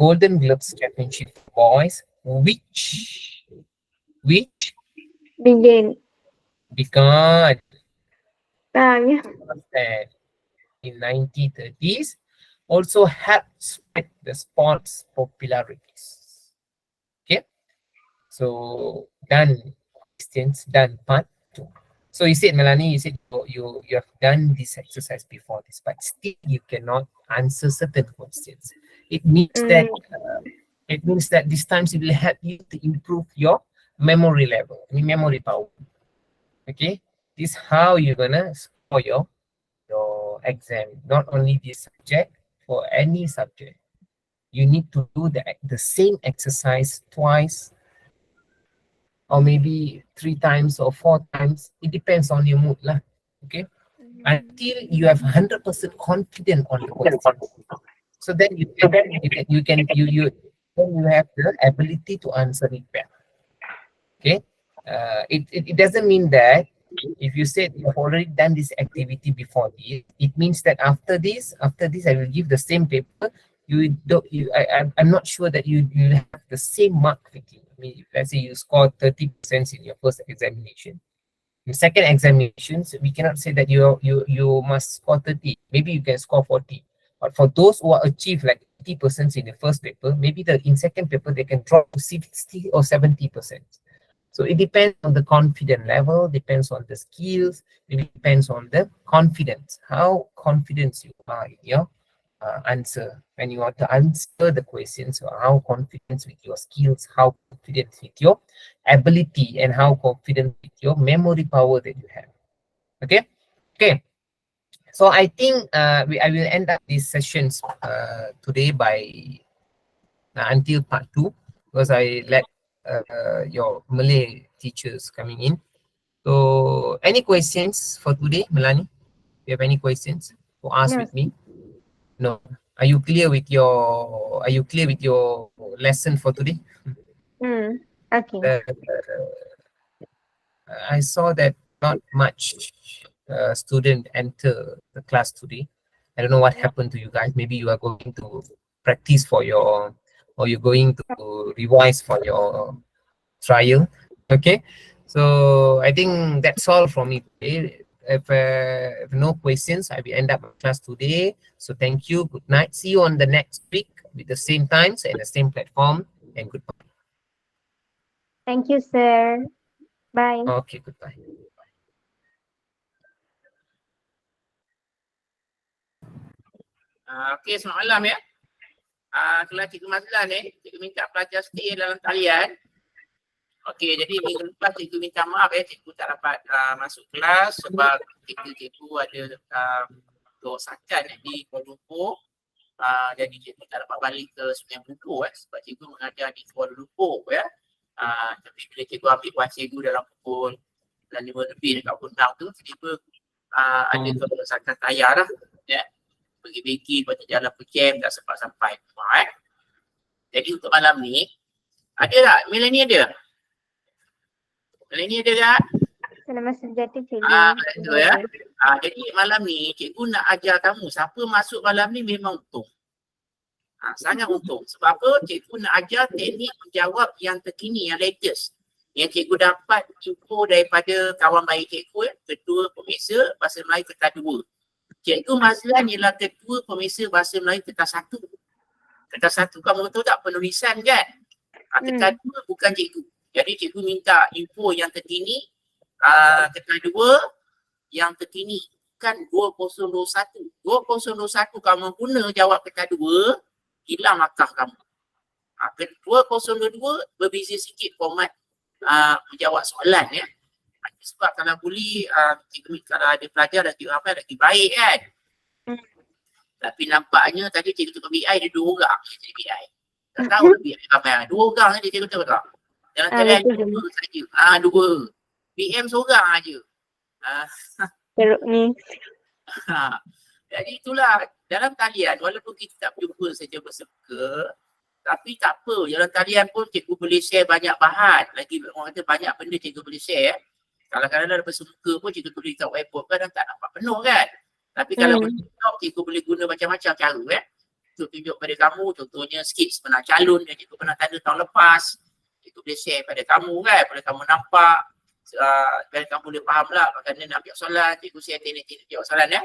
Golden Globes Championship for boys, which Begin. began Ya. in 1930s, also helped spread the sport's popularities. Okay, so done questions, done part two. So you said, Melanie, you said you have done this exercise before this, but still you cannot answer certain questions. It means that this time it will help you to improve your memory level, memory power. Okay, this is how you're gonna score your exam. Not only this subject, for any subject, you need to do the same exercise twice or maybe 3 times or 4 times. It depends on your mood lah. Okay, until you have 100% confident on the question. So then you have the ability to answer it well. Okay, it doesn't mean that if you said you have already done this activity before this, it means that after this I will give the same paper. You don't. I'm not sure that you have the same mark. I mean, let's say you scored 30% in your first examination. In second examinations, we cannot say that you must score 30. Maybe you can score 40. But for those who are achieved like 80% in the first paper, maybe in second paper they can drop to 60 or 70%. So it depends on the confidence level, depends on the skills, it depends on the confidence, how confident you are in your answer. When you want to answer the questions, how confident with your skills, how confident with your ability, and how confident with your memory power that you have. Okay, okay. So I think I will end up these sessions today by until part 2, because I let your Malay teachers coming in. So any questions for today, Melanie? Do you have any questions to ask with me? No. Are you clear with your lesson for today? Okay. I saw that not much student enter the class today. I don't know what happened to you guys. Maybe you are going to practice for your, or you're going to revise for your trial. Okay, so I think that's all from me today. If no questions, I will end up my class today. So thank you, good night, see you on the next week with the same times and the same platform, and goodbye. Thank you, sir. Bye. Okay, goodbye. Okey, selamat malam ya. Kelas Cikgu Mazlan ni, Cikgu minta pelajar stay dalam talian. Okey, jadi minggu lepas Cikgu minta maaf Cikgu tak dapat masuk kelas sebab Cikgu ada kerosakan di Kuala Lumpur. Jadi Cikgu tak dapat balik ke Sungai Buloh sebab Cikgu mengajar di Kuala Lumpur ya. Tapi bila Cikgu ambil buat Cikgu dalam pukul 5 lebih dekat pukul 6 tu, tiba-tiba ada kerosakan tayar lah ya. Pergi beki, lepas tu jalan ke camp, tak sempat sampai rumah Jadi untuk malam ni, ada tak? Melanie ada? Melanie ada tak? Selamat sejati, Cikgu. Betul ya. Jadi malam ni, Cikgu nak ajar kamu, siapa masuk malam ni memang untung. Sangat untung. Sebab apa? Cikgu nak ajar teknik menjawab yang terkini, yang latest. Yang Cikgu dapat info daripada kawan baik Cikgu, Ketua Pemeriksa Bahasa Melayu Ketua 2. Cikgu Mazlan ialah Ketua Pemeriksa Bahasa Melayu Ketua 1. Ketua 1 kamu tahu tak penulisan kan? Ketua 2 bukan Cikgu. Jadi Cikgu minta info yang terkini, Ketua 2 yang terkini kan 2021. 2021 kamu guna jawab Ketua 2, hilang markah kamu. 2022 berbeza sikit format menjawab soalan ya. Sebab kalau boleh, kalau ada pelajar lagi ramai lagi baik kan. Tapi nampaknya tadi Cikgu Tukar BI ada 2 orang Cikgu BI. Tak tahu BI ramai. 2 orang saja Cikgu tahu tak? Dalam talian 2 saja. 2. BM seorang aja. Teruk ni. Jadi itulah dalam talian walaupun kita tak berjumpa secara bersuka, tapi tak apa. Dalam talian pun Cikgu boleh share banyak bahan. Lagi orang kata banyak benda Cikgu boleh share. Kalau kadang-kadang bersuka pun Cikgu tulis kat whiteboard kadang tak nampak penuh kan. Tapi kalau boleh Cikgu boleh guna macam-macam cara tunjuk pada kamu, contohnya skip sebenar calon yang cikgu pernah tanda tahun lepas, cikgu boleh share pada kamu kan, boleh kamu nampak, dan kamu boleh faham lah bagaimana nak jawab soalan, cikgu share teknik-teknik jawab soalan ya.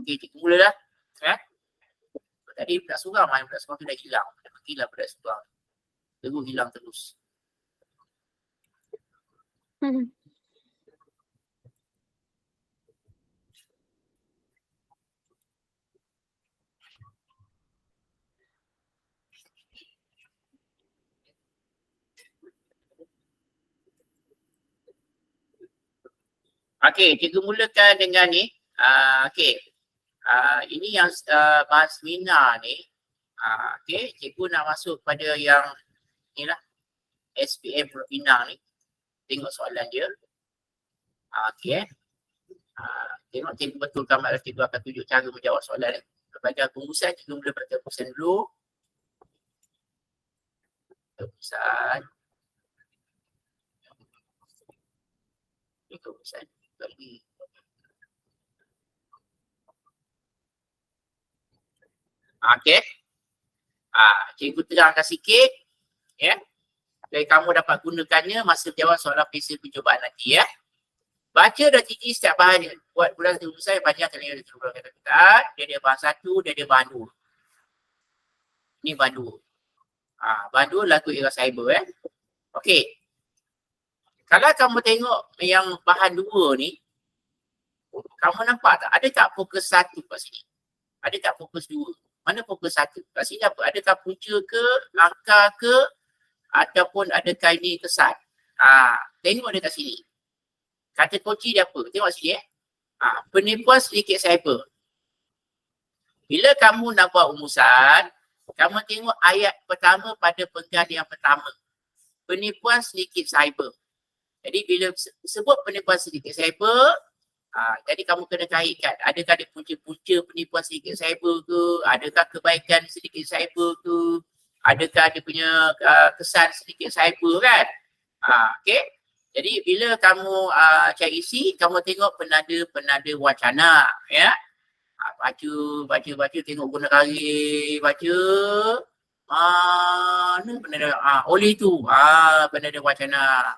Okey, cikgu mulalah. Ya. Tadi budak seorang, budak seorang tu dah hilang. Dah pergilah budak seorang. Terus hilang terus. Okey, cikgu mulakan dengan ni. Okey. Ini yang bahas Mina ni. Okey, cikgu nak masuk pada yang ni lah. SPM Pulau Pinang ni. Tengok soalan dia. Okey. Tengok cikgu betulkan maksud cikgu akan tunjuk cara menjawab soalan ni. Sebagai pengurusan, cikgu mula pada pengurusan dulu. Pengurusan. Pengurusan. Lagi. Okey. Cikgu terangkan sikit. Ya. Jadi kamu dapat gunakannya masa jawab soalan pensil percubaan nanti ya. Baca dan teliti setiap bahan dia. Buat bulan saya banyak kali yang kata-kata. Dia ada bahan satu, dia ada bahan dua. Ini bahan dua. Bahan dua lagu era cyber ya. Okey. Kalau kamu tengok yang bahan dua ni, kamu nampak tak? Ada tak fokus satu kat sini? Ada tak fokus dua? Mana fokus satu? Kat sini apa? Adakah punca ke, langkah ke, ataupun adakah ini kesan? Tengok dia kat sini. Kata kunci dia apa? Tengok sini penipuan sedikit cyber. Bila kamu nak buat rumusan, kamu tengok ayat pertama pada penggal yang pertama. Penipuan sedikit cyber. Jadi bila sebut penipuan sedikit cyber, jadi kamu kena kaitkan. Adakah ada punca-punca penipuan sedikit cyber ke? Adakah kebaikan sedikit cyber ke? Adakah dia punya kesan sedikit cyber kan? Okey. Jadi bila kamu cari isi, kamu tengok penada wacana. Ya. Baca, tengok guna kari, baca. Mana penada? Oleh itu, penada wacana.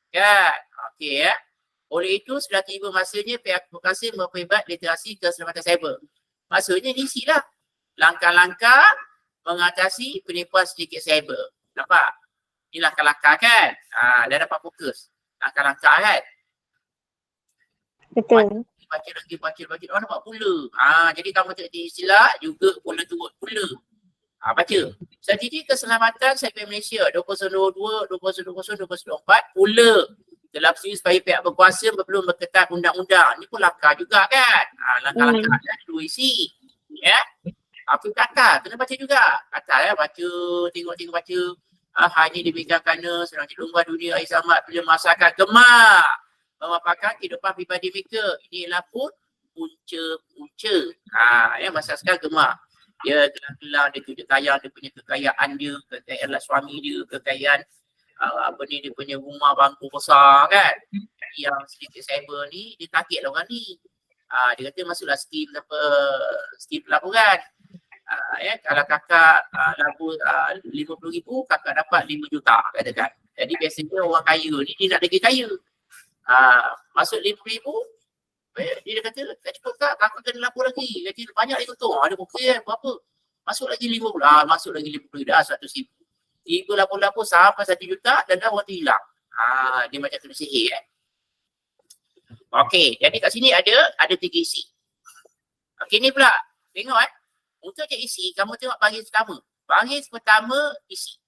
Kan? Okey ya. Oleh itu sudah tiba masanya pihak advokasi memperhebat literasi keselamatan cyber. Maksudnya ni isilah langkah-langkah mengatasi penipuan sedikit cyber. Nampak? Ini langkah-langkah kan? Dah dapat fokus. Langkah-langkah kan? Betul. Baca lagi. Nampak pula. Jadi kamu tengok istilah juga pula turut pula. Baca. Strategi keselamatan cyber Malaysia 2022, 2020, 2024 pula telah bersetuju supaya pihak berkuasa belum berketat undang-undang. Ini pun langkah juga kan? Langkah-langkah ada dua isi. Ya. Apa kata? Kena baca juga. Kata ya, baca, tengok baca. Hanya demikian kerana sedang lumba dunia air samat bila masyarakat gemar memaparkan kehidupan pribadi mereka. Inilah pun punca-punca. Ya, masyarakat gemar. Dia gelang-gelang, dia tunjuk tayang, dia punya kekayaan dia, kekayaan suami dia, kekayaan dia punya rumah bangku besar kan. Yang sedikit cyber ni, dia target lah orang ni. Dia kata masuklah skim pelaburan. Ya, kalau kakak labu 50,000, kakak dapat 5 juta katakan. Jadi biasanya orang kaya ni, dia nak lagi kaya. Masuk 50,000, dia kata, tak cukup kak, kakak kena lapor lagi. Dia kata, banyak lagi untung. Ada buku berapa? Masuk lagi 50. Masuk lagi 50, dah 100,000. Tiba lapor-lapor sampai 1 juta dan dah orang tu hilang. Dia macam kena sihir Okey, jadi kat sini ada 3 isi. Okey, ni pula. Tengok untuk cek isi, kamu tengok baris pertama. Baris pertama isi.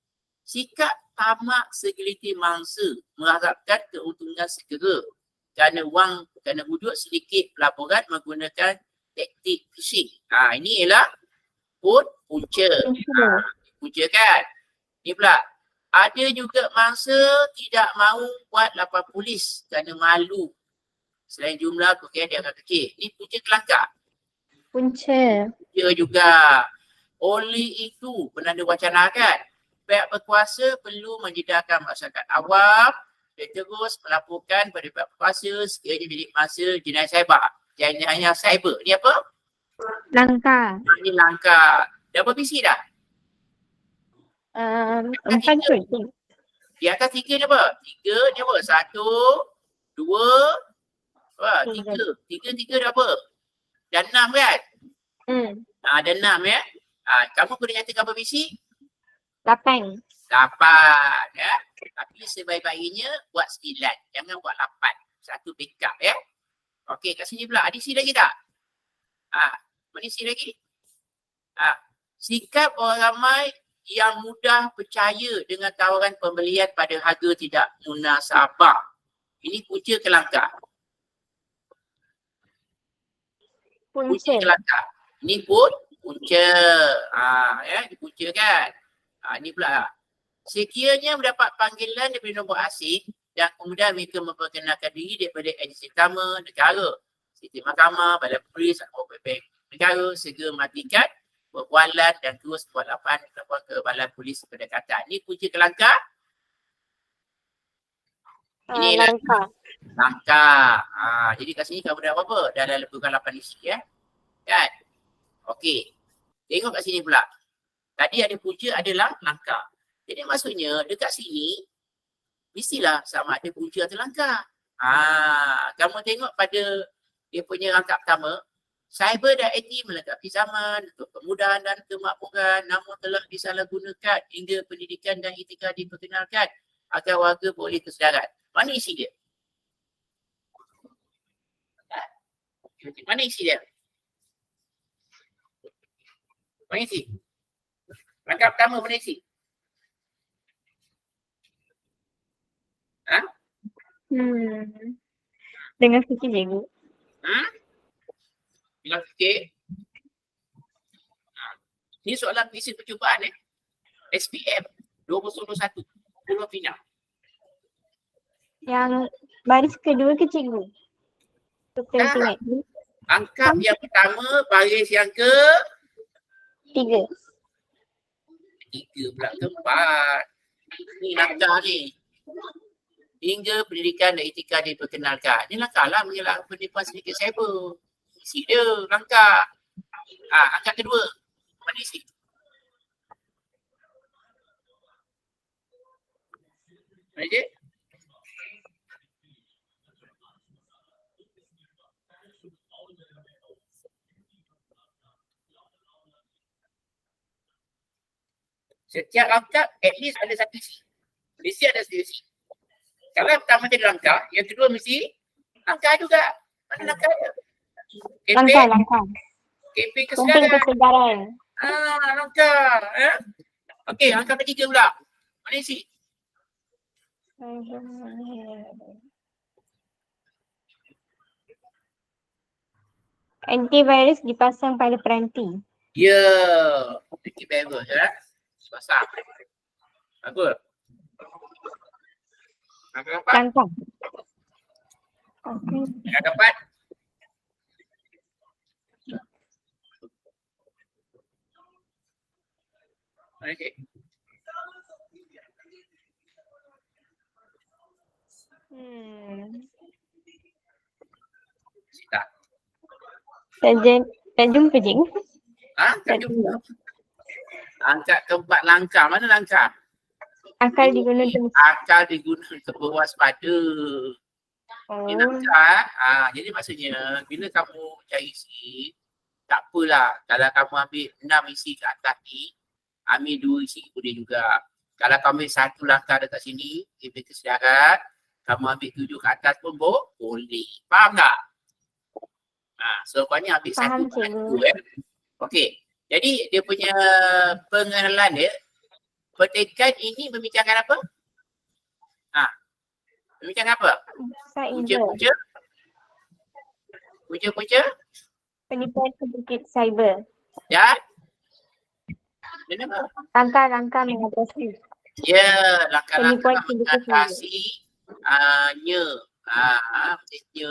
Sikap tamak segelintir mangsa mengharapkan keuntungan segera. Kerana wujud sedikit pelaburan menggunakan taktik phishing. Ini ialah punca. Punca kan? Ni pula. Ada juga mangsa tidak mahu buat lapor polis kerana malu. Selain jumlah kekayaan dia akan kecil. Ni punca kelakar. Punca. Punca juga. Oleh itu, penanda wacana kan? Pihak berkuasa perlu menjedarkan masyarakat awam dan terus melaporkan pada pihak berkuasa sekiranya bilik masa jenayah cyber. Jenayah cyber. Ni apa? Langkah. Ini langkah. Dah berbisi dah? Empat tu. Di atas 3 ni apa? 3 ni apa? 1, 2, apa? 3 dah apa? Dan 6 kan? Ada 6 ya. Kamu kena nyatakan berbisi? 8. 8 ya. Tapi sebaik-baiknya buat 9. Jangan buat 8. Satu backup ya. Okey, kat sini pula. Ada isi lagi tak? Mana isi lagi? Sikap orang ramai yang mudah percaya dengan tawaran pembelian pada harga tidak munasabah. Ini punca ke langkah? Punca ke langkah. Ini punca. Ya, ini punca kan? Ini pula. Sekiranya mendapat panggilan daripada nombor asing dan kemudian mereka memperkenalkan diri daripada agensi utama negara, sistem mahkamah, balai polis atau bank negara, segera matikan perbualan dan terus perlawanan ke balai polis berdekatan. Ini punca ke langkah. Ini langkah. Jadi kat sini kamu dah apa? Dah lebihkan 8 isi ya. Kan? Okey. Tengok kat sini pula. Tadi ada punca, ada langkah. Jadi maksudnya dekat sini mestilah sama ada punca atau langkah. Kamu tengok pada dia punya langkah pertama, cyber dan IT melengkapi zaman untuk kemudahan dan kemakmuran namun telah disalahgunakan hingga pendidikan dan etika diperkenalkan agar warga boleh kesedaran. Mana isi dia? Mana isi dia? Mana isi? Langkah pertama mana isi? Dengan fikir cikgu. Dengan fikir. Ini soalan visi percubaan SPM 2021. Pulau Pinang. Yang baris kedua ke cikgu? Angkap yang pertama, baris yang ke? 3. 3 pula ke 4. Ni langkah ni. Hingga pendidikan dan etika diperkenalkan. Ini langkah lah mengelak penipuan sedikit cyber. Isi dia langkah. Angkat kedua. Mana isi? Mana je? Setiap langkah at least ada satu isi. Mesti ada satu isi. Kalau yang pertama jadi langkah, yang kedua mesti langkah juga. Mana langkah dia? Langkah. Kempen kesedaran. Langkah. Okey, langkah ketiga pula. Mana isi? Antivirus dipasang pada peranti. Ya, antivirus ya. Pasang. Bagus. Langkah. Yang keempat. Okey. Sita. Tak jumpa cikgu. Tak jumpa. Angkat keempat langkah. Mana langkah? Akal digunakan. Akal digunakan untuk berwaspada. Ini langkah. Jadi maksudnya bila kamu cari isi, tak apalah. Kalau kamu ambil 6 isi kat atas ni, ambil 2 isi boleh juga. Kalau kamu ambil 1 langkah dekat sini, lebih kesedaran, kamu ambil 7 kat atas pun boleh. Faham tak? Serupannya ambil 1 kat 2. Okey. Jadi dia punya pengenalan dia, petikan ini membincangkan apa? Membincangkan apa? Punca-punca? Penipuan sedikit cyber. Dan? Dan apa? Langkah-langkah mengatasi. Ya, langkah-langkah Penipuan mengatasi nya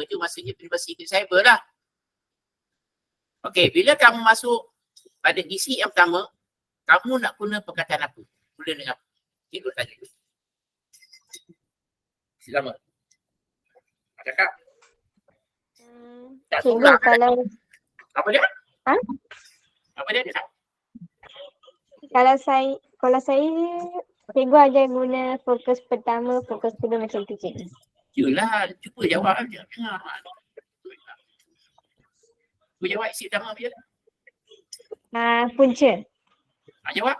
tu maksudnya penipuan sedikit cyber lah. Okey, bila kamu masuk pada isi yang pertama, kamu nak guna perkataan apa? Boleh dengar. Cikgu tanya. Selamat. Cakap. Tak Cikgu seorang. kalau Apa dia? Apa dia? Kalau saya cikgu ajar guna fokus pertama, fokus kedua macam tu cikgu. Yelah, cuba jawab je. Cuba jawab isi pertama je. Punca. Jawab.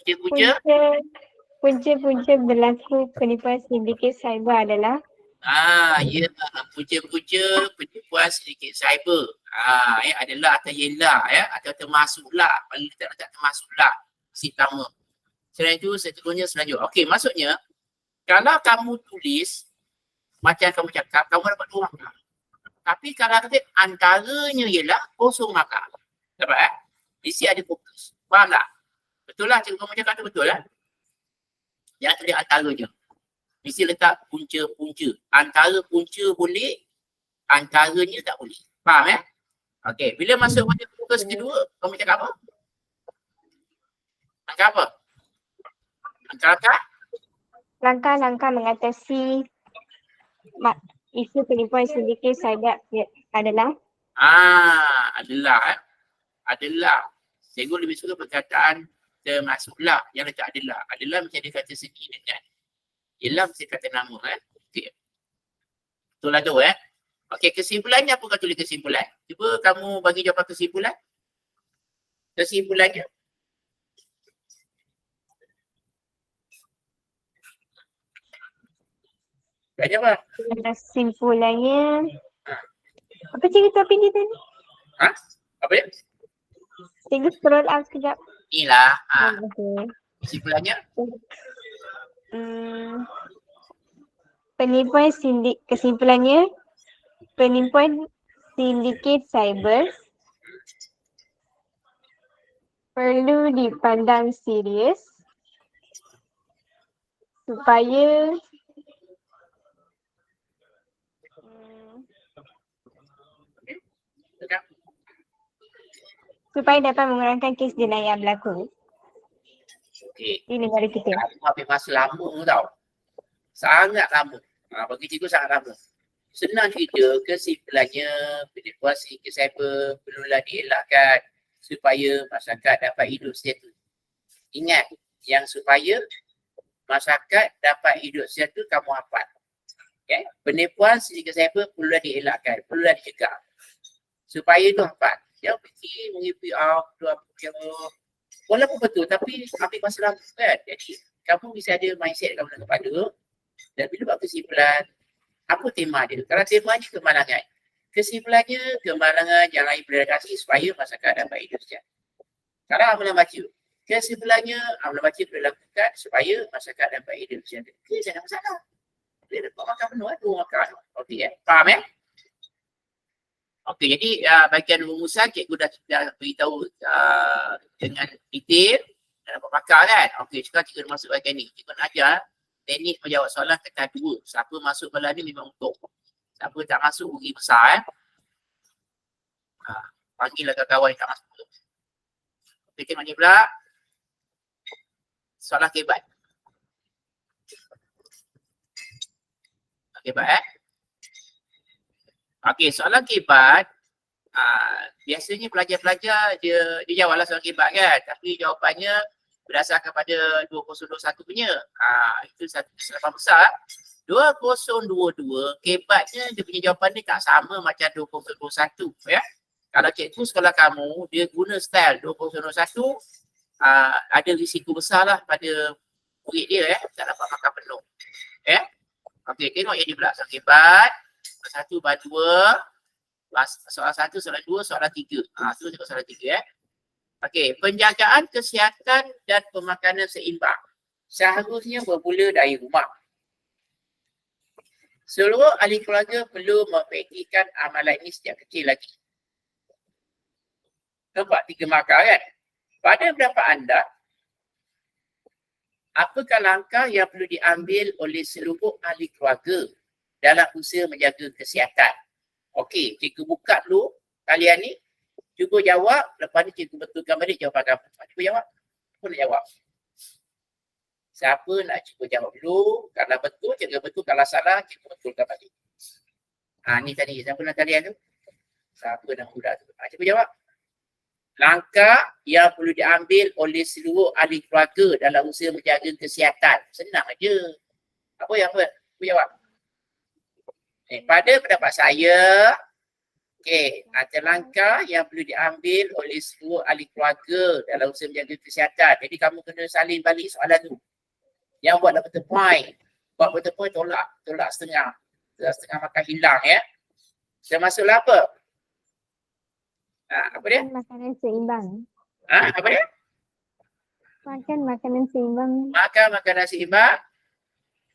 Punca-punca. Punca berlaku penipuan sindiket cyber adalah Ya, punca-punca penipuan sedikit cyber. Adalah atau yelah atau termasuklah. Paling tak termasuklah. Si pertama. Selain itu, seterusnya selanjutnya. Okey, maksudnya kalau kamu tulis macam kamu cakap, kamu dapat 2 markah. Tapi kalau kata antaranya ialah kosong markah. Dapat Isi ada fokus. Faham tak? Betul lah cikgu kamu cakap tu betul lah. Jangan tulis antaranya. Mesti letak punca-punca. Antara punca boleh, antaranya tak boleh. Faham Okey, bila masuk pada fokus kedua, kamu cakap apa? Langkah apa? Langkah-langkah? langkah-langkah mengatasi isu penipuan sindiket cyber adalah Adalah. Cikgu lebih suka perkataan termasuklah yang letak adalah. Adalah macam dia kata segi dengan. Ialah mesti kata nama Okey. Betul lah tu Okey, kesimpulannya apa kau tulis kesimpulan? Cuba kamu bagi jawapan kesimpulan. Kesimpulannya. Tak jawab. kesimpulannya. Apa cikgu topik ni tadi? Apa dia? Cikgu scroll up sekejap. Inilah. Okay. Kesimpulannya. Kesimpulannya penipuan sindiket cyber perlu dipandang serius supaya dapat mengurangkan kes jenayah berlaku Okey. di negara kita. Kamu habis masa lama tau. Sangat lama. Bagi cikgu sangat lama. Senang cerita, kesimpulannya penipuan sindiket cyber perlulah dielakkan supaya masyarakat dapat hidup sejahtera. Ingat, yang supaya masyarakat dapat hidup sejahtera kamu hafal. Okay? Penipuan sindiket cyber perlulah dielakkan, perlulah dicegah. Supaya tu hafal. Jangan fikir mengikuti walaupun betul tapi ambil masa lama kan. Jadi kamu bisa ada mindset kamu dalam kepala dan bila buat kesimpulan apa tema dia? Kalau temanya kemalangan. Kesimpulannya kemalangan yang lain berdekati supaya masyarakat dapat hidup sejahtera. Sekarang amalan baca. Kesimpulannya amalan baca perlu lakukan supaya masyarakat dapat hidup sejahtera. Okay, tak ada masalah. Dia dapat makan penuh, 2 makan. Okey Faham Okey, jadi bahagian rumusan cikgu dah beritahu dengan detail dan dapat pakar kan. Okey, sekarang cikgu masuk bahagian ni. Cikgu nak ajar teknik menjawab soalan kata 2. Siapa masuk malam ni memang untung. Siapa tak masuk rugi besar panggillah kawan-kawan yang tak masuk. Okey, tengok ni pula. Soalan kebat. Kebat Okey, soalan kebat biasanya pelajar-pelajar dia jawablah soalan kebat kan, tapi jawapannya berdasarkan pada 2021 punya. Itu satu kesilapan besar. 2022 kebatnya dia punya jawapan dia tak sama macam 2021 Kalau cikgu sekolah kamu dia guna style 2021 ada risiko besar lah pada murid dia tak dapat makan penuh. Okey, tengok yang ni pula soalan kebat. Soalan 1, soalan 2, soalan 1, soalan 2, soalan 3. Tu tengok soalan 3 Okey, penjagaan kesihatan dan pemakanan seimbang seharusnya bermula dari rumah. Seluruh ahli keluarga perlu mempraktikkan amalan ini sejak kecil lagi. Nampak 3 markah kan? Pada pendapat anda, apakah langkah yang perlu diambil oleh seluruh ahli keluarga dalam usaha menjaga kesihatan? Okey, cikgu buka dulu kalian ni. Cuba jawab, lepas ni cikgu betulkan balik jawapan kamu. Cuba jawab. Siapa nak jawab? Siapa nak cuba jawab dulu? Kalau betul, cikgu betul. Kalau salah, cikgu betulkan balik. Ni tadi, siapa nak kalian tu? Siapa nak budak tu? Cuba jawab. langkah yang perlu diambil oleh seluruh ahli keluarga dalam usaha menjaga kesihatan. Senang aja. Apa yang apa? Apa jawab? Pada pendapat saya, ada langkah yang perlu diambil oleh seluruh ahli keluarga dalam usaha menjaga kesihatan. Jadi kamu kena salin balik soalan tu. Yang buat betul point. Buat betul point tolak setengah. Setengah makan hilang ya. Termasuklah apa? Apa dia? Makan makanan seimbang. Apa dia? Makan makanan seimbang. Makan makanan seimbang.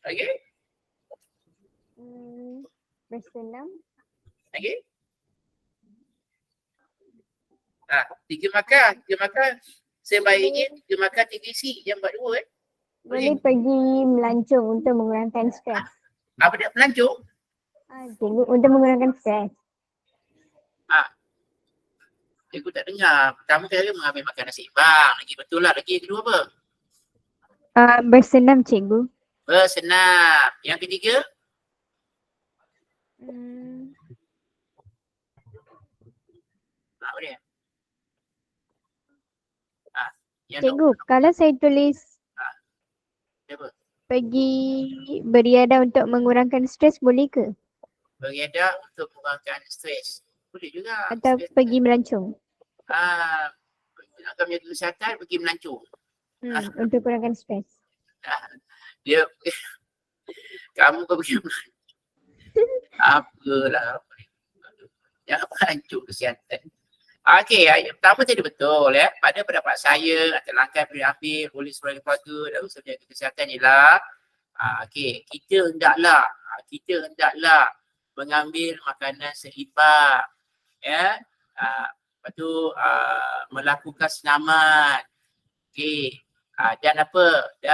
Okey. Bersenam. Okey. Tiga makan. Sebaiknya tiga makan, tiga isi. Yang buat dua Boleh pergi melancong untuk mengurangkan stres. Apa dia? Melancong? Cikgu, untuk mengurangkan stres. Cikgu tak dengar. Pertama kali mengambil makanan seimbang. Lagi betul lah. Lagi kedua apa? Bersenam, cikgu. Bersenam. Yang ketiga? Apa dia? Yang Cikgu, kalau saya tulis apa? pergi beriadah untuk mengurangkan stres, boleh ke? Beriadah untuk mengurangkan stres. Boleh juga. Atau pergi melancong? Akan menjaga kesihatan, pergi melancong. Untuk kurangkan stres. Dia kamu kau pergi apalah. Jangan melancong kesihatan. Okey, yang pertama tadi betul ya. Pada pendapat saya, ada langkah yang diambil oleh seluruh keluarga dalam usaha menjaga kesihatan ialah kita hendaklah mengambil makanan seimbang ya. Lepas tu melakukan senaman. Dan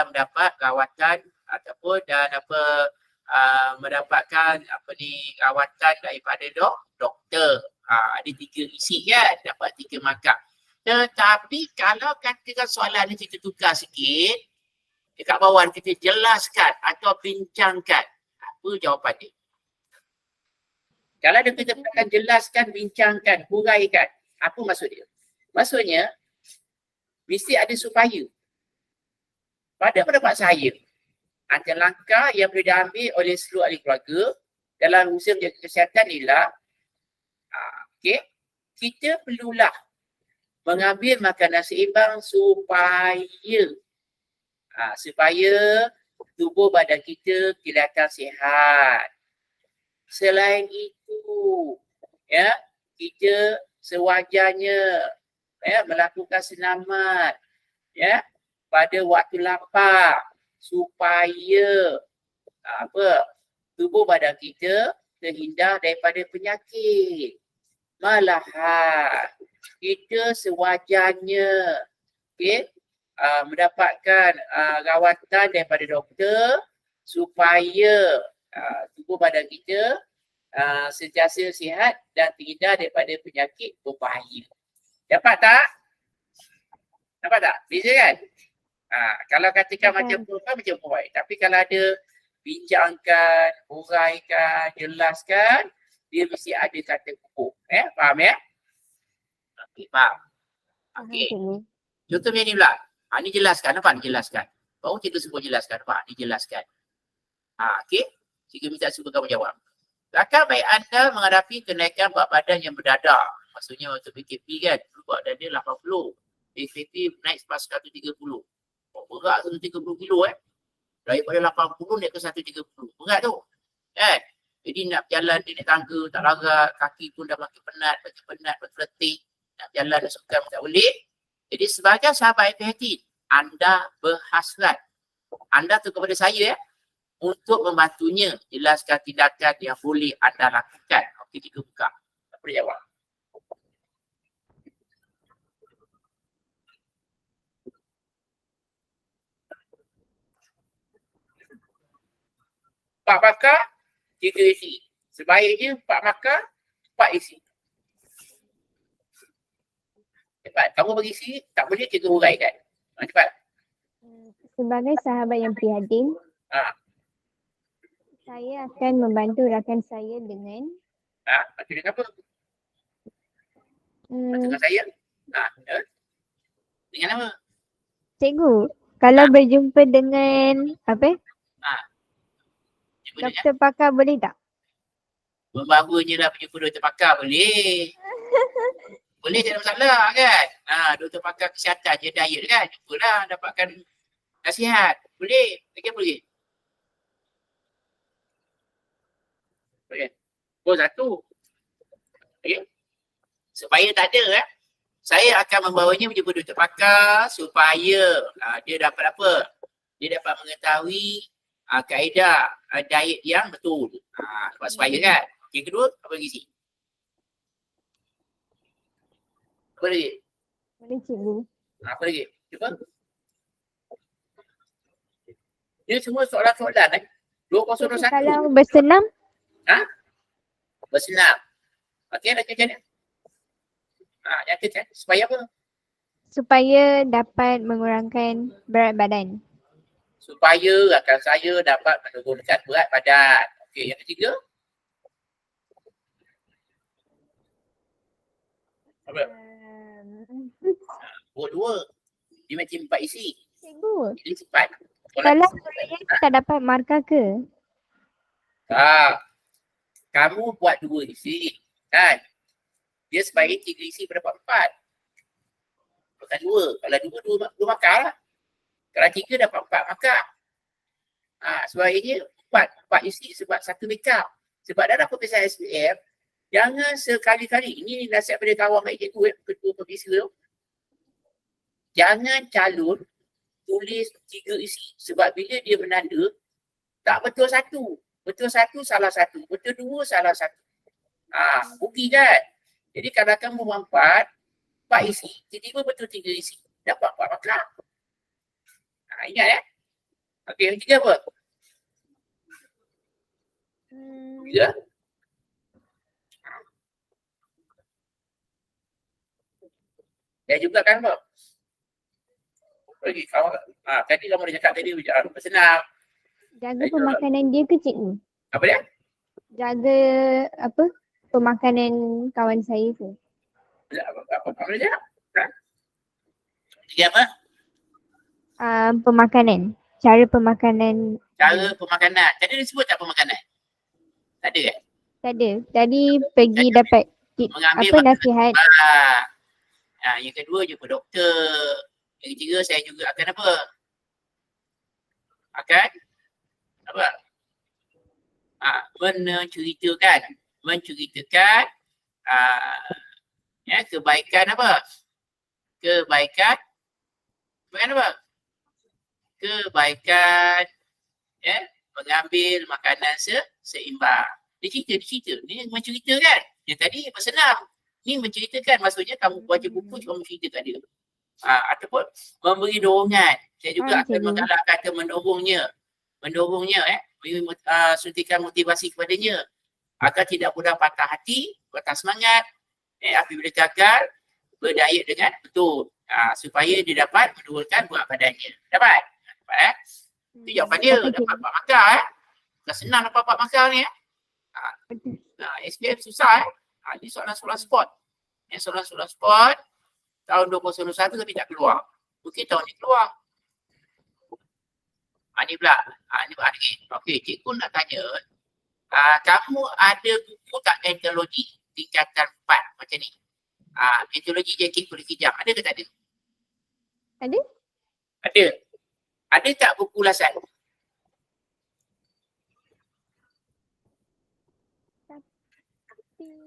mendapat rawatan ataupun mendapatkan rawatan daripada doktor. Ada 3 isi kan, dapat 3 markah. Tetapi kalau katakan soalan ni kita tukar sikit, dekat bawah kita jelaskan atau bincangkan, apa jawapan dia? Kalau kita akan jelaskan, bincangkan, huraikan, apa maksud dia? Maksudnya, mesti ada supaya. Pada pendapat saya, ada langkah yang boleh diambil oleh seluruh ahli keluarga dalam usaha menjaga kesihatan ialah kita perlulah mengambil makanan seimbang supaya tubuh badan kita kelihatan sihat. Selain itu, kita sewajarnya melakukan senaman pada waktu lapar supaya tubuh badan kita terhindar daripada penyakit. Malahan kita sewajarnya mendapatkan rawatan daripada doktor supaya tubuh badan kita sentiasa sihat dan terhindar daripada penyakit berbahaya. Dapat tak? Beza kan? Kalau katakan macam program macam baik. Tapi kalau ada bincangkan, huraikan, jelaskan, dia mesti ada kata kukuh. Faham ya? Okey, faham. Okey. Contoh ni pula. Ni jelaskan. Nampak ni jelaskan. Baru cikgu sebut jelaskan. Nampak ni jelaskan. Okey. Cikgu minta semua kamu jawab. Akan baik anda menghadapi kenaikan berat badan yang mendadak. Maksudnya waktu PKP kan. Berat badan dia 80. PKP naik pas 130. Berat 130 kilo Daripada 80 naik ke 130. Berat tu. Kan? Jadi nak berjalan di naik tangga, tak larat, kaki pun dah makin penat, berletih. Nak berjalan dah sukan tak boleh. Jadi sebagai sahabat FHT, anda berhasrat. Anda tu kepada saya untuk membantunya jelaskan tindakan yang boleh anda lakukan. Okey, kita buka. Tak boleh jawab. Pak bakar, 3 isi. Sebaiknya 4 bakar, 4 isi. Cepat. Kamu bagi isi, tak boleh kita huraikan. Cepat. Sebagai sahabat yang prihatin, saya akan membantu rakan saya dengan bantu dengan apa? Bantu dengan saya? Ya. Dengan apa? Cikgu, kalau berjumpa dengan apa? Jumpa dengan Doktor pakar boleh tak? baru je dah berjumpa doktor pakar boleh. Boleh, tak ada masalah kan. Doktor pakar kesihatan je diet kan. Jumpalah dapatkan nasihat. Boleh. Lagi apa lagi? Okey. Satu. Okey. Supaya tak ada saya akan membawanya berjumpa doktor pakar supaya dia dapat apa? Dia dapat mengetahui kaedah diet yang betul. Supaya kan. Yang kedua, apa lagi sih? Apa lagi? Boleh cikgu. Apa lagi? Cuba. Dia semua soalan-soalan 2021. Kalau bersenam, Bersenam. Okey, lagi macam ni. Yang ketiga, supaya apa? supaya dapat mengurangkan berat badan. Supaya akan saya dapat menurunkan berat badan. Okey, yang ketiga. Apa? Dua. Dia macam 4 isi. Cikgu, Jadi cepat. kalau saya tak dapat markah ke? Kamu buat 2 isi. Kan? Dia sebagai 3 isi berdapat 4. Bukan 2. Kalau 2 markah lah. Kalau 3 dapat 4 markah. Sebaliknya 4 isi sebab 1 makeup. Sebab dalam peperiksaan SPM, jangan sekali-kali, ini nasihat pada kawan baik cikgu, ketua pemeriksa tu. Jangan calon tulis 3 isi. Sebab bila dia menanda, tak betul 1. Betul 1, salah 1. Betul 2, salah 1. Rugi kan? Jadi kalau kamu 4 isi, tiba-tiba betul 3 isi. Dapat 4 markah. Ingat ya? Okey, yang ketiga apa? Ya. Dan juga kan apa? Lagi kawan. Tadi kamu dah cakap tadi bersenam. Jaga pemakanan dia ke cikgu? Apa dia? Jaga apa? Pemakanan kawan saya ke? Apa dia? Tiga apa? Pemakanan. Cara pemakanan. Cara pemakanan. Tadi dia sebut tak pemakanan? Tak ada kan? Tak ada. Tadi pergi dapat Mengambil apa nasihat. Yang kedua jumpa doktor. Yang ketiga saya juga akan apa? Menceritakan kebaikan apa? Kebaikan apa? Kebaikan mengambil makanan seimbang. Dia cerita. Ni mencerita kan? Yang tadi bersenam. Ni menceritakan, maksudnya kamu baca buku cuma menceritakan dia. Ataupun memberi dorongan. Saya juga akan menggalak kata mendorongnya, suntikan motivasi kepadanya agar tidak mudah patah hati, patah semangat, apabila gagal berdiet dengan betul, supaya dia dapat menurunkan berat badannya. Dapat? Itu jawapan dia. Dapat 4 markah. Dah senang dapat 4 markah ni. SPM susah. Ini soalan-soalan sport. Soalan-soalan sport tahun 2021 tapi tak keluar. Mungkin tahun ni keluar. Ni pula. Ni pula lagi. Okey, cikgu nak tanya. Kamu ada buku tak antologi tingkatan 4 macam ni? Antologi JK Kulit Kijang. Ada ke tak ada? Ada? Ada. Ada tak buku ulasan?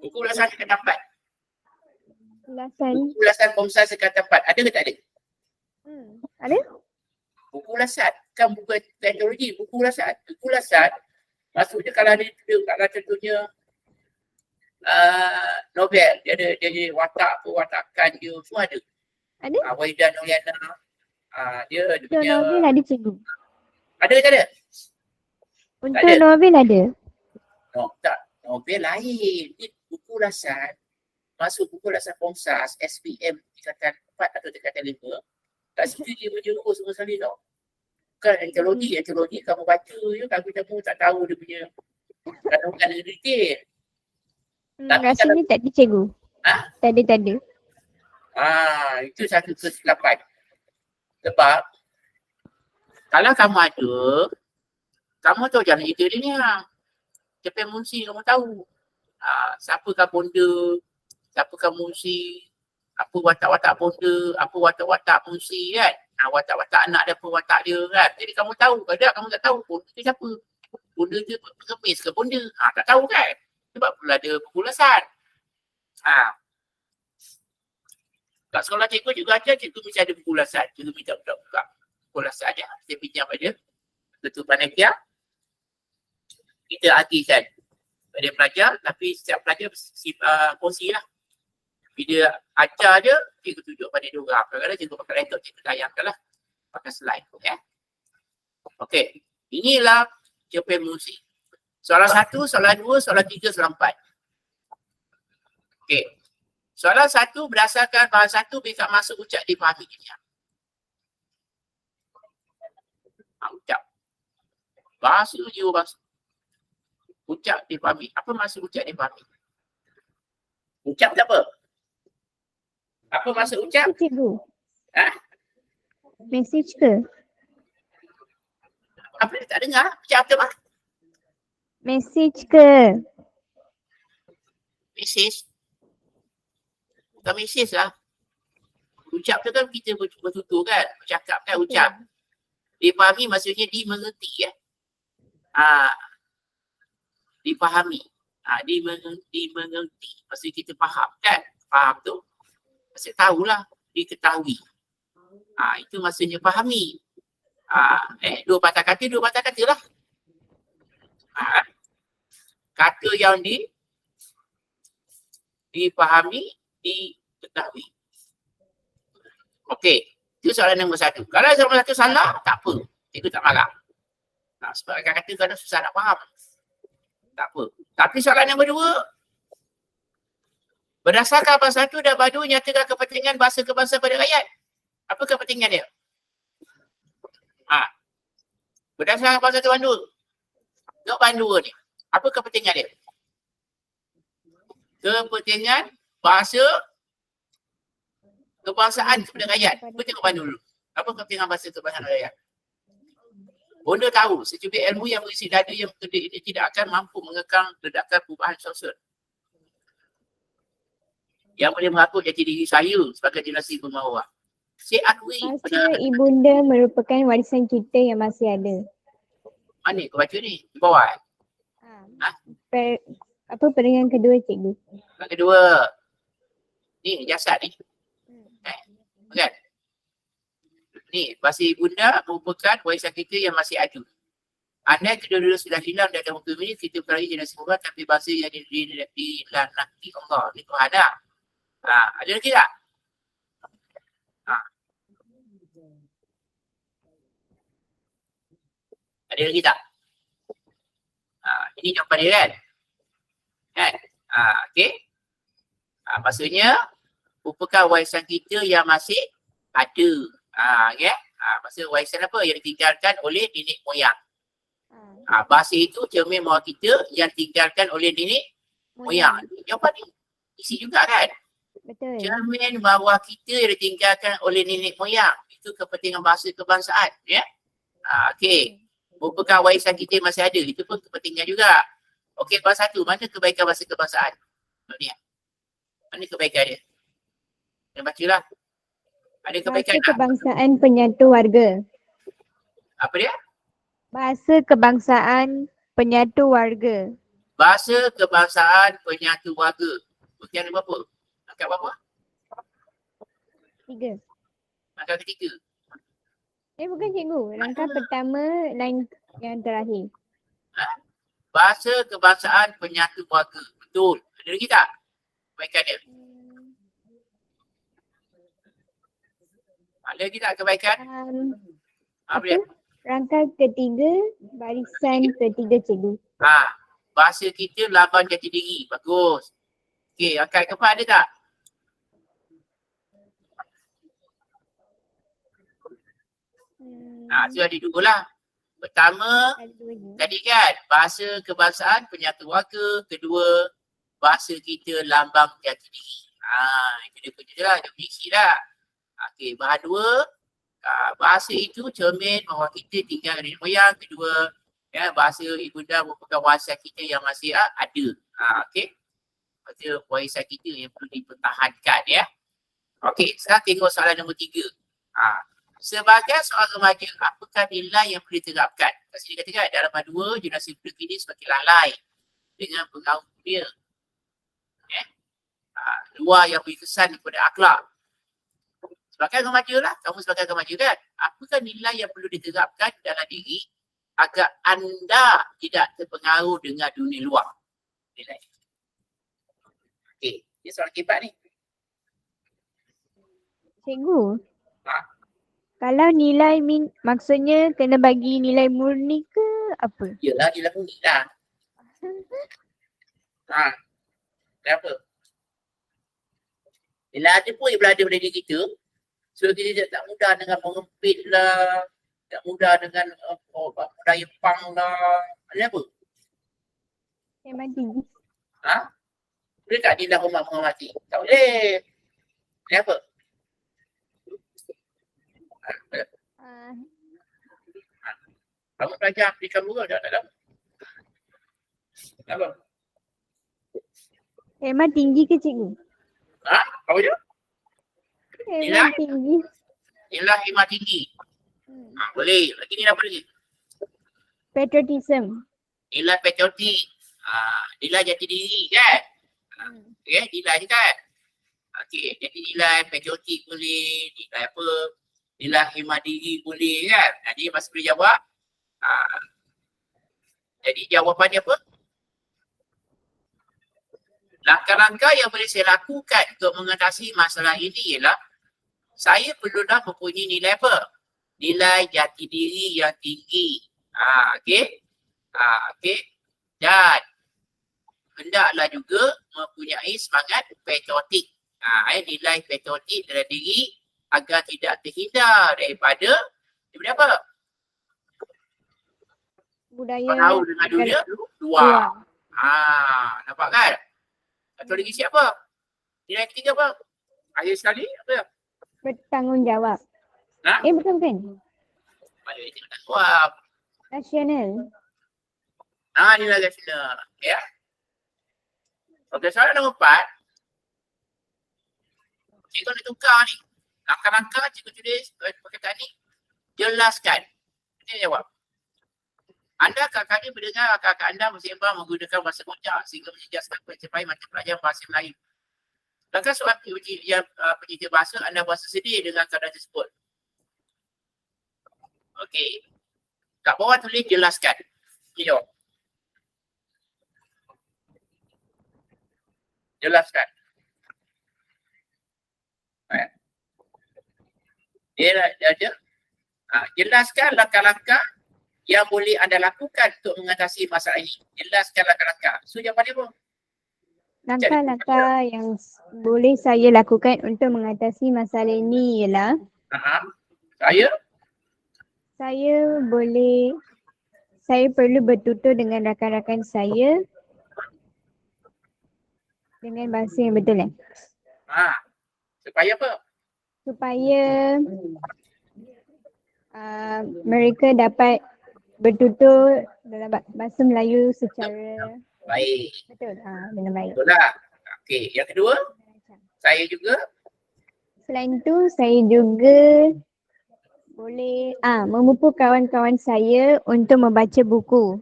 Buku ulasan tingkatan 4. Buku ulasan Komsas tingkatan 4. Ada ke tak ada? Ada? Buku ulasan. Kan buku teknologi. Buku ulasan. Buku ulasan. Maksudnya kalau ada contohnya novel. Dia ada watakan dia. Semua ada. Ada? Waidah Noliana. Dia punya. Novel ada cikgu. Ada ke tak ada? Untuk novel ada? Tak. Novel lain. Ini buku ulasan. Masuk buku ulasan Komsas, SPM tingkatan 4 atau tingkatan 5. Kat situ dia menjurus semua sekali tau. Bukan antologi. Antologi kamu baca je, kamu tak tahu dia punya kandungan dan detail. Rasanya tak ada cikgu. Tak ada. Itu satu kesilapan. Sebab kalau kamu ada, kamu tahu jalan cerita dia ni lah. Cepat mungsi kamu tahu. Siapakah bonda, siapakah mungsi, apa watak-watak bonda, apa watak-watak mungsi kan. Watak-watak anak dia, apa watak dia kan. Jadi kamu tahu, kadang kamu tak tahu bonda tu siapa. Bonda tu pengemis ke bonda. Tak tahu kan. Sebab pula ada pergulasan. Kat sekolah cikgu juga ajar, cikgu mesti ada pergulasan. Cikgu minta buka pergulasan aja. Saya pinjam pada ketua panitia. Kita agihkan pada pelajar, tapi setiap pelajar kongsi lah. Bila ajar je, cikgu tunjuk pada dia orang. Kadang-kadang cikgu pakai laptop, cikgu tayangkan lah. Pakai slide. Okey. Inilah cerpen musik. Soalan 1, soalan 2, soalan 3, soalan 4. Okey. Soalan 1 berdasarkan bahan 1 bila masuk ucap difahami dia. Ucap. Bahasa je bahasa. Ucap difahami. Apa maksud ucap difahami? Ucap tak apa? Apa maksud ucap? Cikgu. Mesej ke? Apa dia tak dengar? Ucap apa? Mesej ke? Mesej. Bukan mesej lah. Ucap tu kan kita bertutur kan. Bercakap kan ucap. Difahami maksudnya dimengerti ya. Dipahami. Dimengerti. Maksudnya kita faham kan. Faham tu. Maksudnya tahulah. Diketahui. Itu maksudnya fahami. Dua patah kata lah. Kata yang dipahami, diketahui. Okey. Itu soalan nombor 1. Kalau soalan 1 salah, tak apa. Cikgu tak marah. Sebab kata kadang susah nak faham. Tak apa. Tapi soalan nombor 2. Berdasarkan bahasa 1 dan bahasa 2 nyatakan kepentingan bahasa kebangsaan pada rakyat. Apa kepentingan dia? Berdasarkan bahasa 1 bahasa 2. Tengok bahasa 2 ni. Apa kepentingan dia? Kepentingan bahasa kebangsaan kepada rakyat. Kita tengok bahasa dulu. Apa kepentingan bahasa kebangsaan rakyat? Bonda tahu secubit ilmu yang berisi dada yang kedek ini tidak akan mampu mengekang ledakan perubahan sosial yang boleh mengaku jati diri saya sebagai generasi pembawa. Saya akui Bahasa ibunda merupakan warisan kita yang masih ada. Mana kau baca ni? Di bawah. Apa peringatan kedua cikgu? Yang kedua. Ni jasad ni. Kan? Ni bahasa ibunda merupakan warisan kita yang masih ada. Andai kedua-dua sudah hilang dari muka ini, kita berlari generasi pembawa tapi bahasa yang dilanati Allah. Ni Tuhan dah. Ada lagi tak? Ada lagi tak? Ini jawapan dia kan? Okey. Maksudnya merupakan warisan kita yang masih ada. Okay? Maksud warisan apa? Yang ditinggalkan oleh nenek moyang. Bahasa itu cermin bahawa kita yang ditinggalkan oleh nenek moyang. Jawapan ni isi juga kan? Betul. Cermin bahawa kita yang ditinggalkan oleh nenek moyang. Itu kepentingan bahasa kebangsaan. Ya? Okey. Merupakan warisan kita yang masih ada. Itu pun kepentingan juga. Okey, bahasa 1. Mana kebaikan bahasa kebangsaan? Mana kebaikan dia? Yang bacalah. Ada kebaikan Bahasa kebangsaan penyatu warga. Apa dia? Bahasa kebangsaan penyatu warga. Bahasa kebangsaan penyatu warga. Buktian berapa? Angkat berapa? 3. Angkat ketiga. Bukan cikgu. Langkah pertama, line yang terakhir. Bahasa kebangsaan penyatu warga. Betul. Ada lagi tak? Kebaikan dia. Ada lagi tak kebaikan? Apa dia? Rangka ketiga, barisan ketiga cikgu. Bahasa kita lambang jati diri. Bagus. Okey, angkat keempat ada tak? Sudah ada 2 lah. Pertama, tadi kan bahasa kebangsaan penyatu warga. Kedua, bahasa kita lambang jati diri. Itu dia punya je lah, definisi lah. Okey, bahan dua, bahasa itu cermin bahawa kita tinggal di moyang. Kedua, ya, bahasa ibunda merupakan warisan kita yang masih ada. Okey. Maksudnya warisan kita yang perlu dipertahankan ya. Okey, sekarang tengok soalan nombor 3. Sebagai seorang remaja, apakah nilai yang perlu diterapkan? Kasi dia katakan dalam dua generasi muda kini semakin lalai dengan pengaruh dunia. Luar yang beri kesan kepada akhlak. Sebagai remaja lah, kamu sebagai remaja kan, apakah nilai yang perlu diterapkan dalam diri agar anda tidak terpengaruh dengan dunia luar? Nilai. Okey, ini soalan kibat ni. Cikgu. Ha? Kalau nilai maksudnya kena bagi nilai murni ke apa? Yelah, nilai murni lah. Kenapa? Nilai ada pun yang berada pada diri kita. So kita tak mudah dengan mengempit lah, tak mudah dengan budaya pang lah. Ada apa? Memang tinggi. Boleh tak nilai hormat menghormati? Tak boleh. Kenapa? Kamu belajar Afrika Murah tak tahu? Kenapa? Memang tinggi ke cikgu? Apa dia? Memang tinggi. Nilai khidmat tinggi. Boleh. Lagi nilai apa lagi? Patriotism. Nilai patriotik. Nilai jati diri kan? Okay, nilai je kan? Okey, jadi nilai patriotik boleh, nilai apa? Nilai khidmat diri boleh kan? Jadi masih boleh jawab. Jadi jawapannya apa? Langkah-langkah yang boleh saya lakukan untuk mengatasi masalah ini ialah saya perlulah mempunyai nilai apa? Nilai jati diri yang tinggi. Okey. Okey. Dan hendaklah juga mempunyai semangat patriotik. Nilai patriotik dalam diri agar tidak terhindar daripada apa? Budaya. Tahu dengan dunia luar. Nampak kan? Atau lagi siapa? Nilai ketiga apa? Akhir sekali apa? Bertanggungjawab. Bukan. Mana dia nak jawab? Nasional. Nilai nasional. Ya. Okey, soalan nombor 4. Cikgu nak tukar ni. Langkah-langkah cikgu tulis perkataan ni. Jelaskan. Dia jawab. Anda kadang-kadang mendengar kakak anda bersembang menggunakan bahasa kocak sehingga menjejaskan pencapaian macam pelajaran bahasa Melayu. Adakah seorang pencerita bahasa anda berasa sedih dengan keadaan tersebut? Okey. Kat bawah tulis jelaskan. Dia jawab. Jelaskan. Dia ada. Jelaskan langkah-langkah yang boleh anda lakukan untuk mengatasi masalah ini. Jelaskan langkah-langkah. So jawapan dia apa? Langkah-langkah yang boleh saya lakukan untuk mengatasi masalah ini ialah saya perlu bertutur dengan rakan-rakan saya dengan bahasa yang betul Supaya apa? Supaya mereka dapat bertutur dalam bahasa Melayu secara baik. betul. Dengan baik. Betul lah. Okey, yang kedua, saya juga. Selain tu, saya juga boleh memupuk kawan-kawan saya untuk membaca buku.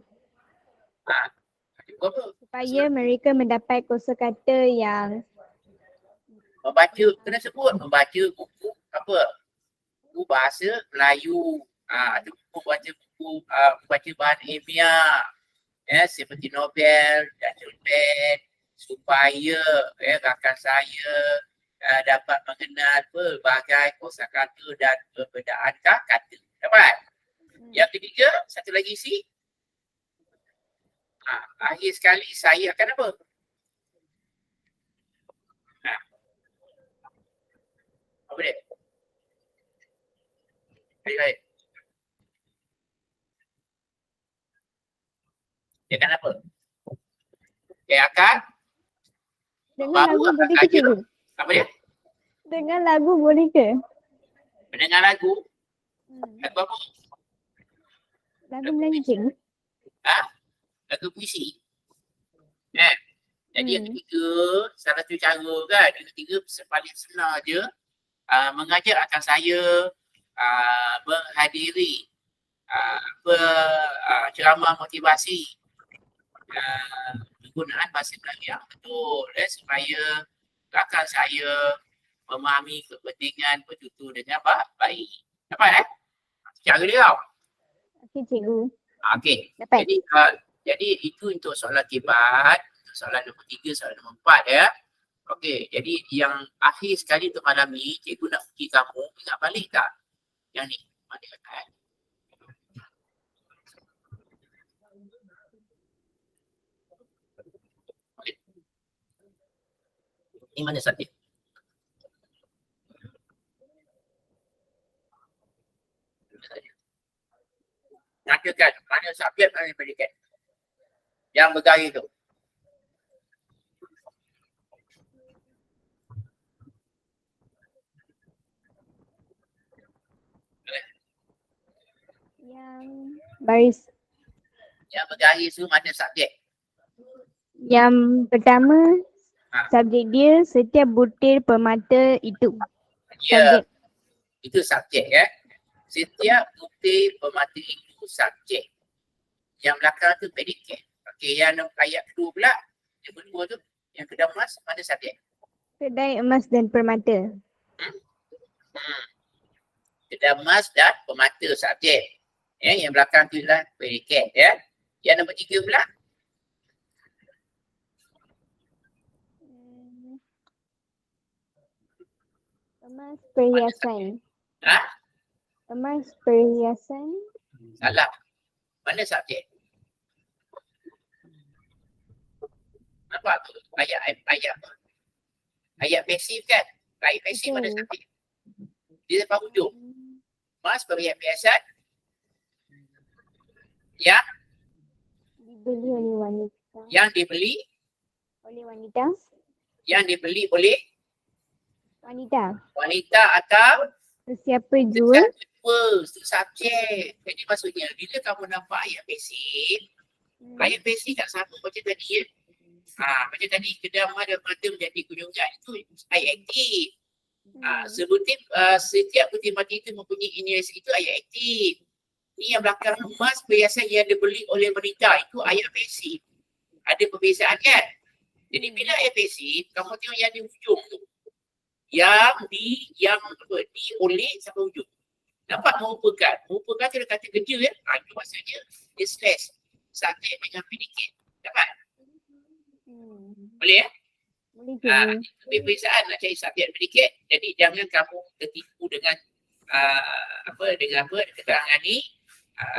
Supaya mereka mendapat kosakata yang membaca, kena sebut membaca buku apa? Buku bahasa Melayu. Ada buku baca bahan ilmiah. Seperti Nobel dan Nobel supaya rakan saya dapat mengenal pelbagai kosakata dan perbezaan kata. Dapat? Yang ketiga, satu lagi isi. Akhir sekali saya akan apa? Apa dia? Baik. Dia akan apa? Dia akan dengar lagu boleh ke cikgu? Apa dia? Dengar lagu boleh ke? Mendengar lagu. Lagu apa? Lagu Melayu cikgu. Lagu puisi. Jadi yang ketiga, salah satu cara kan, yang ketiga paling senang je, mengajar akan saya menghadiri ceramah motivasi, penggunaan bahasa Melayu yang betul supaya rakan saya memahami kepentingan bertutur dengan baik. Dapat cara dia tau. Okey cikgu. Okey. Dapat. Jadi itu untuk soalan kibat, soalan nombor 3, soalan nombor 4 ya. Okey, jadi yang akhir sekali untuk malam ni, cikgu nak uji kamu, ingat balik tak? Yang ni, mana kan? Ini mana subjek? Nyatakan mana subjek, mana predikat. Yang bergaris tu. Yang baris. Yang bergaris tu mana subjek? Yang pertama, subjek dia setiap butir permata itu. Ya, Subjek. itu subjek ya. Setiap butir permata itu subjek. Yang belakang tu predikat. Okey, yang ayat kedua pula, yang kedua tu, yang kedua emas, mana subjek? Kedai emas dan permata. Kedai emas dan permata subjek. Ya, yang belakang tu lah predikat ya. Yang nombor 3 pula, Emas perhiasan. Emas perhiasan. salah. Mana subjek? Nampak tu? Ayat apa? Ayat pasif kan? Ayat pasif mana subjek? Di depan hujung. Emas perhiasan. Dibeli oleh wanita. Yang dibeli, Oleh wanita. yang dibeli oleh Wanita. wanita atau Sesiapa jual. itu subjek. Jadi maksudnya bila kamu nampak ayat pasif, ayat pasif tak sama macam tadi ya. Macam tadi kedai emas dan permata menjadi kunjungan itu ayat aktif. Setiap butir mati itu mempunyai inersi itu ayat aktif. Ini yang belakang emas perhiasan yang dibeli oleh wanita itu ayat pasif. Ada perbezaan kan? Jadi bila ayat pasif, kamu tengok yang di hujung tu. Yang di oleh sampai hujung. Nampak merupakan. Merupakan kena kata kerja ya. Itu maksudnya dia slash. Subjek dengan predikat. Dapat? Boleh ya? Boleh cikgu. Perbezaan nak cari subjek predikat. Jadi jangan kamu tertipu dengan keterangan ni.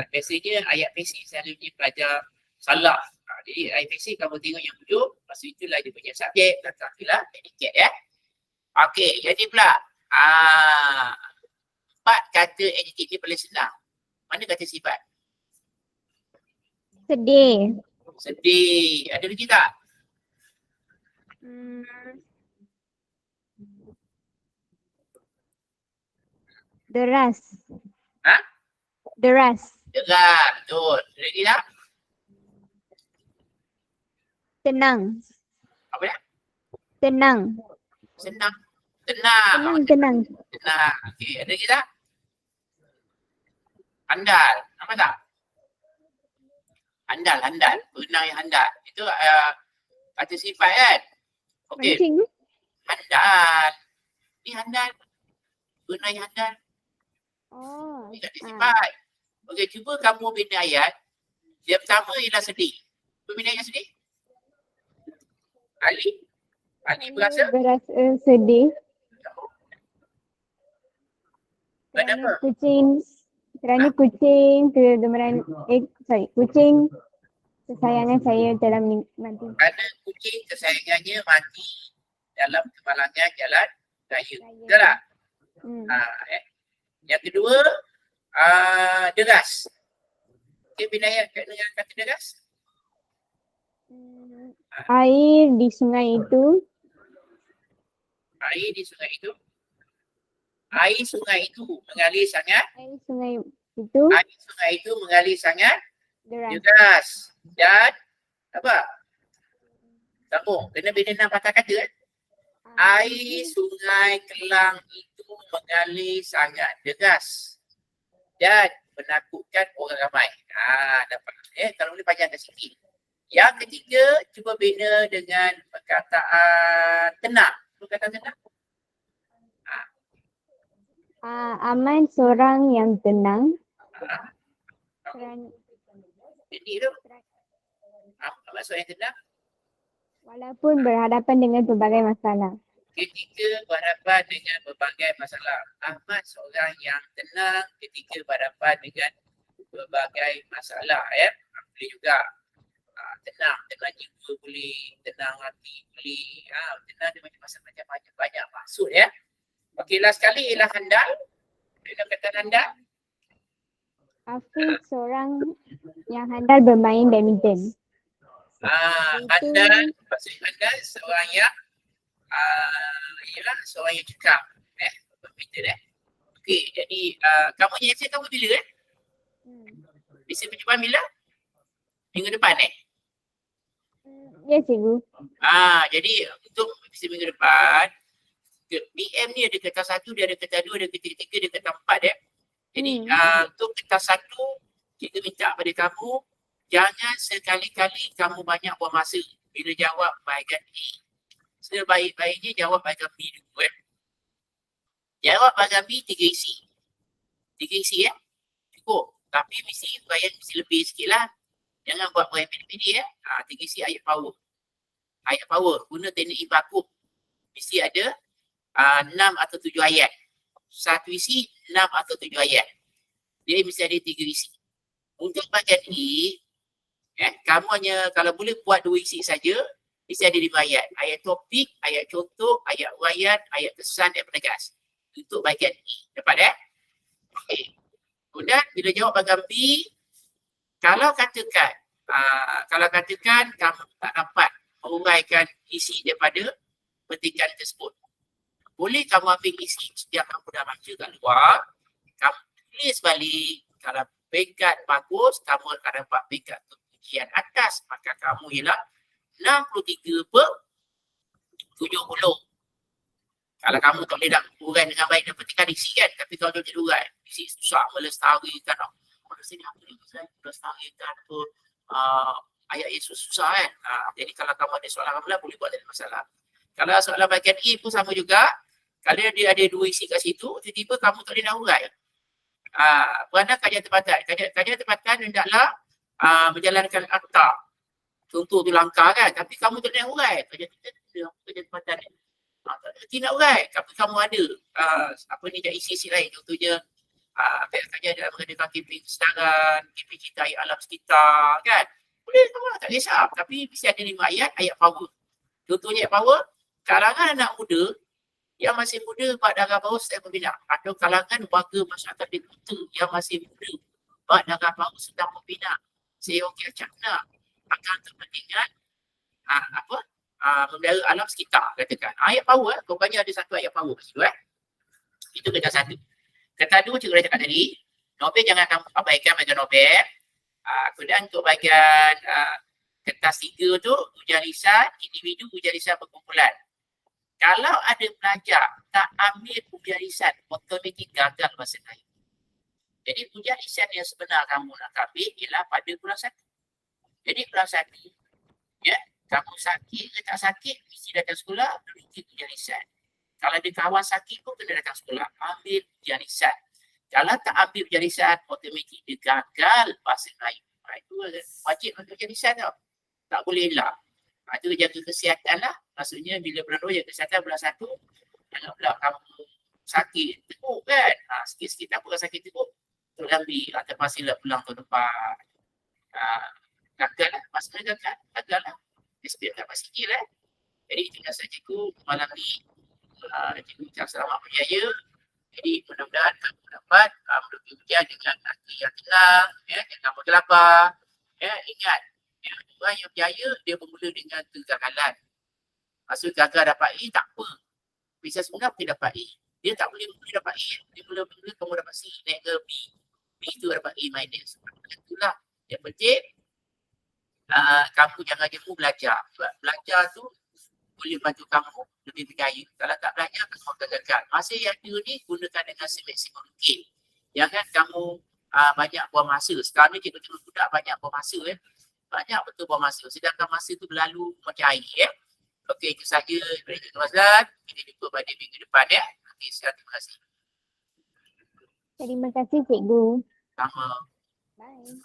Biasanya ayat pasif selalunya pelajar salah. Jadi ayat pasif kamu tengok yang hujung. Lepas itulah dia punya subjek. Belakang itulah predikat ya. Okey, jadi pula 4 kata adjektif ni paling senang. Mana kata sifat? Sedih. Sedih. Ada lagi tak? Deras. Ha? Deras. Deras. Betul. Ada lagi tak? Tenang. Apa dia? Tenang. Senang. Tenang. Tenang. Tenang. Okey, ada lagi tak? Handal. Apa tak? Handal. Berenang yang handal. Itu kata sifat kan? Mana Okey. cikgu? Handal. Ni handal. Berenang yang handal. Oh. Ni kata sifat. Okey, cuba kamu bina ayat. Yang pertama ialah sedih. Cuba bina ayat sedih. Ali berasa? Berasa sedih. Kenapa? Kerana kucing kucing kesayangan saya telah mati. Kerana kucing kesayangannya mati dalam kemalangan jalan raya. Betul tak? Yang kedua, deras. Okey, bina ayat dengan kata deras. Air di sungai itu Air di sungai itu. Air sungai itu mengalir sangat. Air sungai itu Air sungai itu mengalir sangat deras. deras. Dan apa? Sambung. Kena bina 6 patah kata kan? Air sungai Kelang itu mengalir sangat deras dan menakutkan orang ramai. Dapat. Kalau boleh panjangkan sikit. Yang ketiga, cuba bina dengan perkataan tenang. Perkataan tenang. Aman seorang yang tenang. Jadi tu. Aman seorang yang tenang. Walaupun berhadapan dengan pelbagai masalah. Ketika berhadapan dengan berbagai masalah. Ahmad seorang yang tenang ketika berhadapan dengan berbagai masalah. Boleh juga tenang jiwa boleh, tenang hati boleh. Tenang dia macam-macam banyak maksud ya. Okey, last sekali ialah handal. Dengan kata handal. Afiq seorang yang handal bermain badminton. Handal, maksud handal seorang yang ialah seorang yang cekap badminton Okey, jadi kamu punya exam kamu bila Bisa percubaan bila? Minggu depan Ya cikgu. Jadi untuk bisa minggu depan BM ni ada kertas 1, dia ada kertas 2, ada kertas 3, dia kertas 4 Jadi untuk kertas 1 kita minta pada kamu jangan sekali-kali kamu banyak buang masa bila jawab bahagian A. Sebaik-baiknya jawab bahagian B dulu Jawab bahagian B 3 isi. 3 isi cukup. Tapi bahagian mesti lebih sikit lah. Jangan buat bahagian pendek-pendek 3 isi ayat power. Ayat power guna teknik Ibakup. Mesti ada 6 atau 7 ayat. Satu isi 6 atau 7 ayat. Dia mesti ada 3 isi. Untuk bahagian E, kamu hanya kalau boleh buat 2 isi saja, mesti ada 5 ayat. Ayat topik, ayat contoh, ayat uraian, ayat kesan dan penegas. Untuk bahagian E. Dapat Okey. Kemudian bila jawab bahagian B, kalau katakan kamu tak dapat menguraikan isi daripada petikan tersebut, boleh kamu ambil isi yang kamu dah baca kat luar, kamu tulis balik. Kalau peringkat bagus, kamu akan dapat peringkat ujian atas. Maka kamu ialah 63/70. Kalau kamu tak boleh nak urai dengan baik, dan petikan isi kan. Tapi kalau dia tak urai, isi susah melestarikan. Maksudnya apa ni? Melestarikan ayat Yesus susah kan. Jadi kalau kamu ada soalan amalan, boleh buat, tak ada masalah. Kalau soalan bahagian E pun sama juga. Kalau dia ada 2 isi kat situ, tiba-tiba kamu tak boleh nak urai. Beranda kajian tempatan. Kajian tempatan hendaklah menjalankan akta. Contoh tu langkah kan. Tapi kamu tak boleh nak urai. Kajian tempatan ni. Tidak urai. Tapi kamu ada isi-isi lain. Contohnya kajian dalam mengadakan kempen kesedaran, kempen cinta alam sekitar kan. Boleh kamu tak kisah. Tapi mesti ada 5 ayat power. Contohnya ayat power, kalangan anak muda yang masih muda bak darah bawah sedang membina, atau kalangan warga masyarakat dewasa yang masih muda bak darah bawah sedang membina seyogyanya cakna akan kepentingan memelihara alam sekitar. Katakan ayat power, rupanya ada satu ayat power kat situ Itu kertas 1. Kertas 2 cikgu dah cakap tadi, Nobel jangan kamu abaikan bahagian Nobel. Kemudian untuk bahagian kertas 3 tu ujian lisan individu, ujian lisan perkumpulan. Kalau ada pelajar tak ambil ujian lisan, automatik gagal bahasa Melayu. Jadi ujian lisan yang sebenar kamu nak ambil ialah pada bulan 1. Jadi bulan 1, kamu sakit ke tak sakit, mesti datang sekolah, duduk ujian lisan. Kalau ada kawan sakit pun kena datang sekolah, ambil ujian lisan. Kalau tak ambil ujian lisan, automatik dia gagal bahasa Melayu. Itu wajib untuk ujian lisan tau. Tak boleh elak. Itu jaga kesihatan lah. Maksudnya bila bulan 2 jaga kesihatan, bulan 1 jangan pula kamu sakit teruk kan. Sikit-sikit tak apa sakit teruk, tu ambil atau pastilah pulang tahun depan. Gagal lah. Maksudnya gagal lah. SP dapat sikit lah. Jadi itu yang saya cikgu malam ni. Cikgu ucap selamat berjaya. Jadi mudah-mudahan kamu dapat melalui ujian dengan hati yang tenang, jangan bergelabah. Ingat, orang yang berjaya dia bermula dengan kegagalan. Maksud gagal dapat A tak apa. Pisau sebenar boleh dapat A. Dia tak boleh mula dapat A. Dia mula-mula kamu dapat C, naik ke B. B tu dapat A minus. Itulah. Yang penting, kamu jangan jemu belajar. Sebab belajar tu boleh bantu kamu lebih berjaya. Kalau tak belajar, kamu akan gagal. Masa yang ada ni, gunakan dengan semaksimum mungkin. Jangan kamu banyak buang masa. Sekarang ni cikgu-cikgu budak banyak buang masa. Banyak betul buang masa. Sedangkan masa tu berlalu macam air. Okey, itu saja dari Cikgu Mazlan. Kita jumpa pada minggu depan Okey, terima kasih. Terima kasih cikgu. Sama. Bye.